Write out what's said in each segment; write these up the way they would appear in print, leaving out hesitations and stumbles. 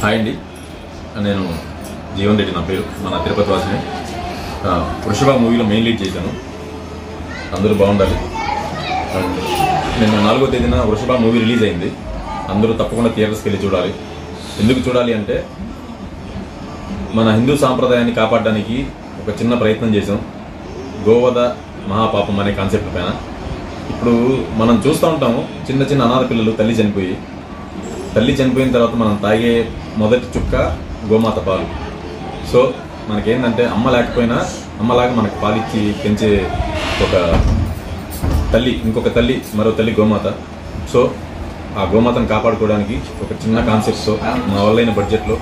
Hi అండి, నేను జీవన్ రెడ్డి నా పేరు. మన తిరుపతి వాసిని. వృషభ మూవీలో మెయిన్ లీడ్ చేశాను. అందరూ బాగుండాలి. నిన్న 4వ తేదీన వృషభ మూవీ రిలీజ్ అయింది. అందరూ తప్పకుండా థియేటర్స్కి వెళ్ళి చూడాలి. ఎందుకు చూడాలి అంటే మన హిందూ సాంప్రదాయాన్ని కాపాడడానికి ఒక చిన్న ప్రయత్నం చేసాం. గోవధ మహాపాపం అనే కాన్సెప్ట్ పైన. ఇప్పుడు మనం చూస్తూ ఉంటాము, చిన్న చిన్న అనాథ పిల్లలు తల్లి చనిపోయిన తర్వాత మనం తాగే మొదటి చుక్క గోమాత పాలు. సో మనకేంటంటే అమ్మ లేకపోయినా అమ్మలాగా మనకు పాలిచ్చి పెంచే ఒక తల్లి, ఇంకొక తల్లి, మరో తల్లి గోమాత. సో ఆ గోమాతను కాపాడుకోవడానికి ఒక చిన్న కాన్సెప్ట్తో మా వల్లైన బడ్జెట్లో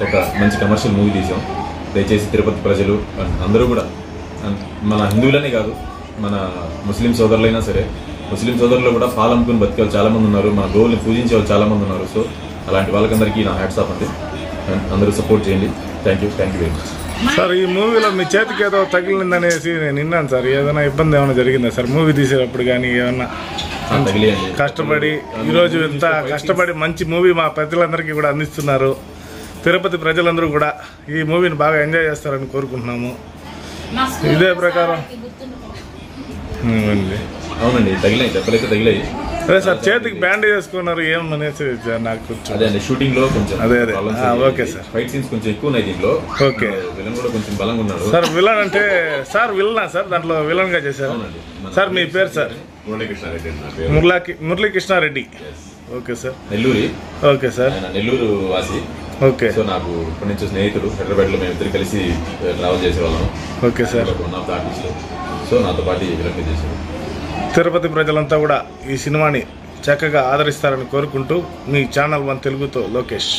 ఒక మంచి కమర్షియల్ మూవీ తీసాం. దయచేసి తిరుపతి ప్రజలు అందరూ కూడా, మన హిందువులనే కాదు, మన ముస్లిం సోదరులైనా సరే, ముస్లిం సోదరులు కూడా పాలు అమ్ముకుని బతికే వాళ్ళు చాలామంది ఉన్నారు, మన గోవుల్ని పూజించే వాళ్ళు చాలామంది ఉన్నారు. సో అలాంటి వాళ్ళకందరికీ నా హ్యాట్స్ ఆఫ్ అండి. అందరూ సపోర్ట్ చేయండి. Thank you very much. Sir, ఈ మూవీలో మీ చేతికి ఏదో తగిలిందనేసి నేను విన్నాను సార్. ఏదైనా ఇబ్బంది ఏమైనా జరిగిందా సార్ మూవీ తీసేటప్పుడు? కానీ ఏమన్నా తగిలేయండి. కష్టపడి ఈరోజు ఇంత కష్టపడి మంచి మూవీ మా ప్రజలందరికీ కూడా అందిస్తున్నారు. తిరుపతి ప్రజలందరూ కూడా ఈ మూవీని బాగా ఎంజాయ్ చేస్తారని కోరుకుంటున్నాము. ఇదే ప్రకారం అవునండి, తగిలాయి, దెబ్బలైతే తగిలాయి. అదే సార్, చేతికి బ్యాండేజ్ వేసుకున్నారు ఏమనేసి నాకు. అదే అండి, షూటింగ్ లో కొంచెం అదే ఓకే సార్. ఫైట్ సీన్స్ కొంచెం ఎక్కువ ఉన్నాయి దీంట్లో. ఓకే, విలన్ కూడా కొంచెం బలంగా ఉన్నాడు సార్. విలన్ అంటే సార్ విలనా సార్? దాంట్లో విలన్ గా చేశారు సార్. మీ పేరు సార్? మురళీకృష్ణారెడ్డి. Okay sir. నెల్లూరి. Okay sir. నెల్లూరు వాసి. ఓకే. సో నాకు ఇప్పటి నుంచి స్నేహితుడు. హైదరాబాద్ లో మేము ఇద్దరు కలిసి ట్రావెల్ చేసేవాళ్ళం. Okay sir. ఆర్టిస్ట్. సో నాతో పాటు విలన్ చేశారు. తిరుపతి ప్రజలంతా కూడా ఈ సినిమాని చక్కగా ఆదరిస్తారని కోరుకుంటూ మీ ఛానల్ 1 తెలుగుతో లోకేష్.